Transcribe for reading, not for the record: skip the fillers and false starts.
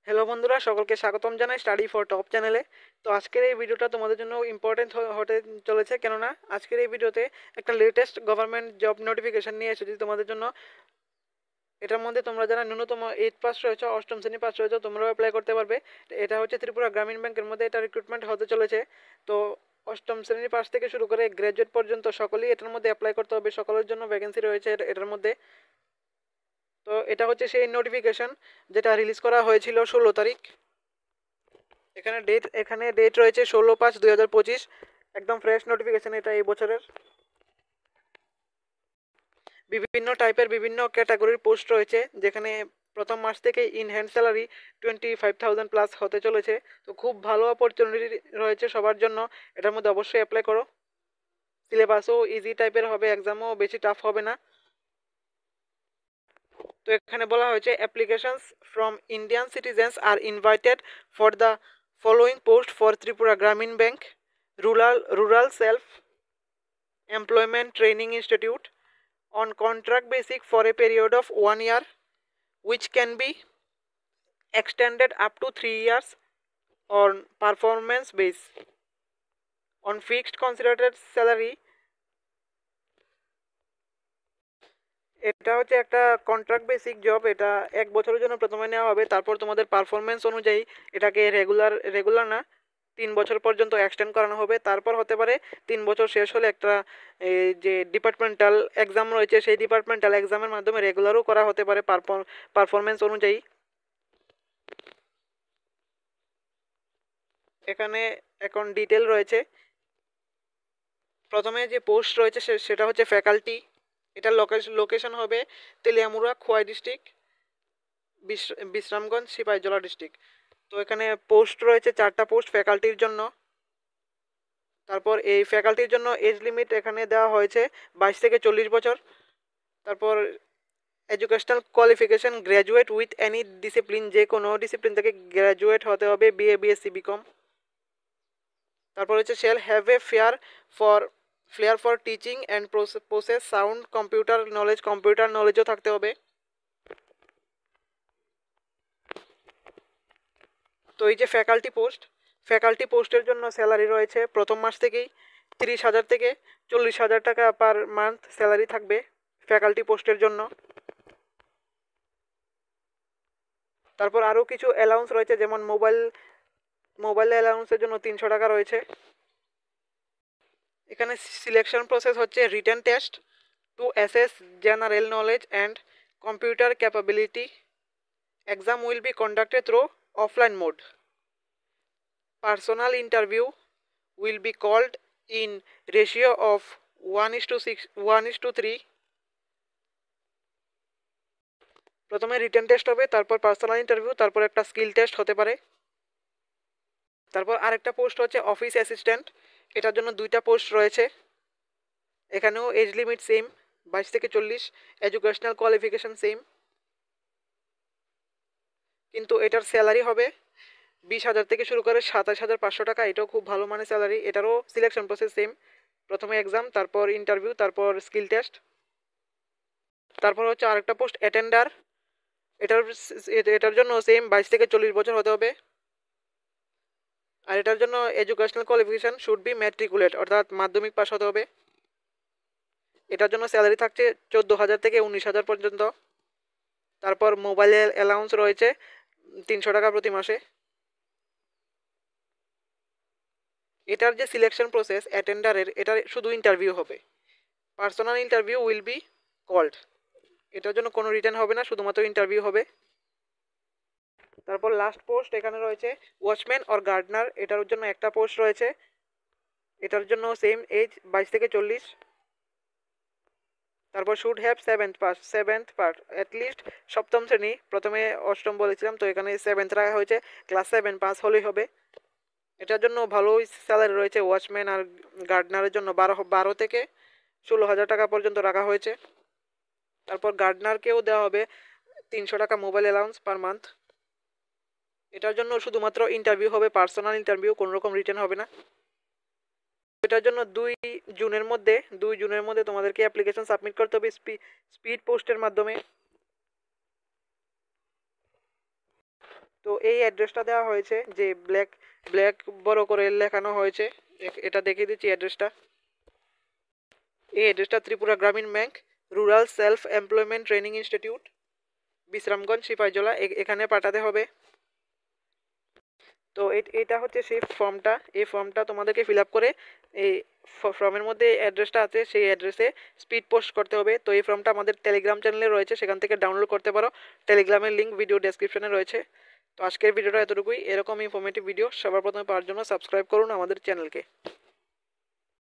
Hello বন্ধুরা, সকলকে স্বাগতম জানাই স্টাডি ফর টপ চ্যানেলে। তো আজকের এই ভিডিওটা তোমাদের জন্য ইম্পর্টেন্ট হতে চলেছে, কেননা আজকের এই ভিডিওতে একটা লেটেস্ট গভর্নমেন্ট জব নোটিফিকেশন নিয়ে এসেছি তোমাদের জন্য। এটার মধ্যে তোমরা যারা ন্যূনতম 8 পাস রয়েছে, অষ্টম শ্রেণী পাস রয়েছে, তোমরাও অ্যাপ্লাই করতে পারবে। এটা হচ্ছে ত্রিপুরা গ্রামীণ ব্যাংকের মধ্যে এটা রিক্রুটমেন্ট হতে চলেছে। তো অষ্টম শ্রেণী পাস থেকে শুরু করে গ্র্যাজুয়েট পর্যন্ত সকলেই এটার মধ্যে অ্যাপ্লাই করতে হবে। সকলের জন্য ভ্যাকেন্সি রয়েছে এটার মধ্যে। তো এটা হচ্ছে সেই নোটিফিকেশন যেটা রিলিজ করা হয়েছিল 16 তারিখ। এখানে ডেট রয়েছে 16/5/2025। একদম ফ্রেশ নোটিফিকেশন এটা এই বছরের। বিভিন্ন টাইপের বিভিন্ন ক্যাটাগরির পোস্ট রয়েছে, যেখানে প্রথম মাস থেকে ইন হ্যান্ড স্যালারি 25,000 প্লাস হতে চলেছে। তো খুব ভালো অপরচুনিটি রয়েছে সবার জন্য। এটার মধ্যে অবশ্যই অ্যাপ্লাই করো। সিলেবাসও ইজি টাইপের হবে, এক্সামও বেশি টাফ হবে না। তো এখানে বলা হয়েছে applications from Indian citizens are invited for the following post for Tripura Gramin bank rural self employment training institute on contract basis for a period of 1 year, which can be extended up to 3 years on performance base on fixed considered salary. এটা হচ্ছে একটা contract basic job. এটা 1 বছরের জন্য প্রথমে নেওয়া হবে, তারপর তোমাদের পারফরমেন্স অনুযায়ী এটাকে রেগুলার না 3 বছর পর্যন্ত এক্সটেন্ড করানো হবে। তারপর হতে পারে 3 বছর শেষ হলে একটা যে ডিপার্টমেন্টাল এক্সাম রয়েছে, সেই ডিপার্টমেন্টাল এক্সামের মাধ্যমে রেগুলারও করা হতে পারে পারফরমেন্স অনুযায়ী। এখানে এখন ডিটেল রয়েছে। প্রথমে যে পোস্ট রয়েছে সেটা হচ্ছে ফ্যাকাল্টি। এটার লোকেশন হবে তেলিয়ামুড়া, খোয়াই ডিস্ট্রিক্ট, বিশ্রামগঞ্জ, সিপাহীজলা ডিস্ট্রিক্ট। তো এখানে পোস্ট রয়েছে 4টা পোস্ট ফ্যাকাল্টির জন্য। তারপর এই ফ্যাকাল্টির জন্য এজ লিমিট এখানে দেওয়া হয়েছে 22 থেকে 40 বছর। তারপর educational qualification graduate with any discipline, যে কোনো ডিসিপ্লিন থেকে গ্র্যাজুয়েট হতে হবে, বিএ, বিএসসি, বিকম। তারপর হচ্ছে shall have a flair for teaching and possess sound computer নলেজও থাকতে হবে। তো এই যে ফ্যাকাল্টি পোস্টের জন্য স্যালারি রয়েছে প্রথম মাস থেকেই 30,000 থেকে 40,000 টাকা পার মান্থ স্যালারি থাকবে ফ্যাকাল্টি পোস্টের জন্য। তারপর আরও কিছু অ্যালাউন্স রয়েছে, যেমন মোবাইল অ্যালাউন্সের জন্য 300 টাকা রয়েছে। এখানে সিলেকশন প্রসেস হচ্ছে written test to assess general knowledge and computer capability. Exam will be conducted through offline mode. Personal interview will be called in ratio of 1:3। প্রথমে রিটেন টেস্ট হবে, তারপর পার্সোনাল ইন্টারভিউ, তারপর একটা স্কিল টেস্ট হতে পারে। তারপর আরেকটা পোস্ট হচ্ছে অফিস অ্যাসিস্ট্যান্ট। এটার জন্য 2টা পোস্ট রয়েছে। এখানেও এজ লিমিট সেম 22 থেকে 40, এডুকেশনাল কোয়ালিফিকেশন সেম, কিন্তু এটার স্যালারি হবে 20,000 থেকে শুরু করে 27,500 টাকা। এটাও খুব ভালো মানের স্যালারি। এটারও সিলেকশন প্রসেস সেম, প্রথমে এক্সাম, তারপর ইন্টারভিউ, তারপর স্কিল টেস্ট। তারপর হচ্ছে আরেকটা পোস্ট অ্যাটেন্ডার। এটার জন্য সেম 22 থেকে 40 বছর হতে হবে। আর এটার জন্য এডুকেশনাল কোয়ালিফিকেশন শুড বি ম্যাট্রিকুলেট, অর্থাৎ মাধ্যমিক পাস হতে হবে। এটার জন্য স্যালারি থাকছে 14,000 থেকে 19,000 পর্যন্ত। তারপর মোবাইল অ্যালাউন্স রয়েছে 300 টাকা প্রতি মাসে। এটার যে সিলেকশন প্রসেস অ্যাটেন্ডারের, এটার শুধু ইন্টারভিউ হবে। Personal interview will be called. এটার জন্য কোনো রিটার্ন হবে না, শুধুমাত্র ইন্টারভিউ হবে। তারপর লাস্ট পোস্ট এখানে রয়েছে ওয়াচম্যান অর গার্ডনার। এটার জন্য একটা পোস্ট রয়েছে। এটার জন্য সেম এজ 22 থেকে 40। তারপর should have seventh part at least সপ্তম শ্রেণী। প্রথমে অষ্টম বলেছিলাম, তো এখানে 7th রাখা হয়েছে, ক্লাস 7 পাস হলেই হবে। এটার জন্য ভালোই স্যালারি রয়েছে। ওয়াচম্যান আর গার্ডনারের জন্য 12 থেকে 16,000 টাকা পর্যন্ত রাখা হয়েছে। তারপর গার্ডনারকেও দেওয়া হবে 300 টাকা মোবাইল অ্যালাউন্স পার মান্থ। এটার জন্য শুধুমাত্র ইন্টারভিউ হবে, পার্সোনাল ইন্টারভিউ, কোনো রকম রিটার্ন হবে না। এটার জন্য 2 জুনের মধ্যে তোমাদেরকে অ্যাপ্লিকেশন সাবমিট করতে হবে স্পিড পোস্টের মাধ্যমে। তো তো এই অ্যাড্রেসটা দেওয়া হয়েছে, যে ব্ল্যাক ব্ল্যাক বড় করে লেখানো হয়েছে, এটা দেখিয়ে দিচ্ছি অ্যাড্রেসটা। এই অ্যাড্রেসটা Tripura Gramin bank, rural self employment training institute, Bishramganj, Sepahijala, এখানে পাঠাতে হবে। তো এটা হচ্ছে সেই ফর্মটা। এই ফর্মটা তোমাদেরকে ফিল আপ করে এই ফর্মের মধ্যে অ্যাড্রেসটা আছে, সেই অ্যাড্রেসে স্পিড পোস্ট করতে হবে। তো এই ফর্মটা আমাদের টেলিগ্রাম চ্যানেলে রয়েছে, সেখান থেকে ডাউনলোড করতে পারো। টেলিগ্রামের লিঙ্ক ভিডিও ডেসক্রিপশনে রয়েছে। তো আজকের ভিডিওটা এতটুকুই। এরকম ইনফরমেটিভ ভিডিও সবার প্রথমে পাওয়ার জন্য সাবস্ক্রাইব করুন আমাদের চ্যানেলকে।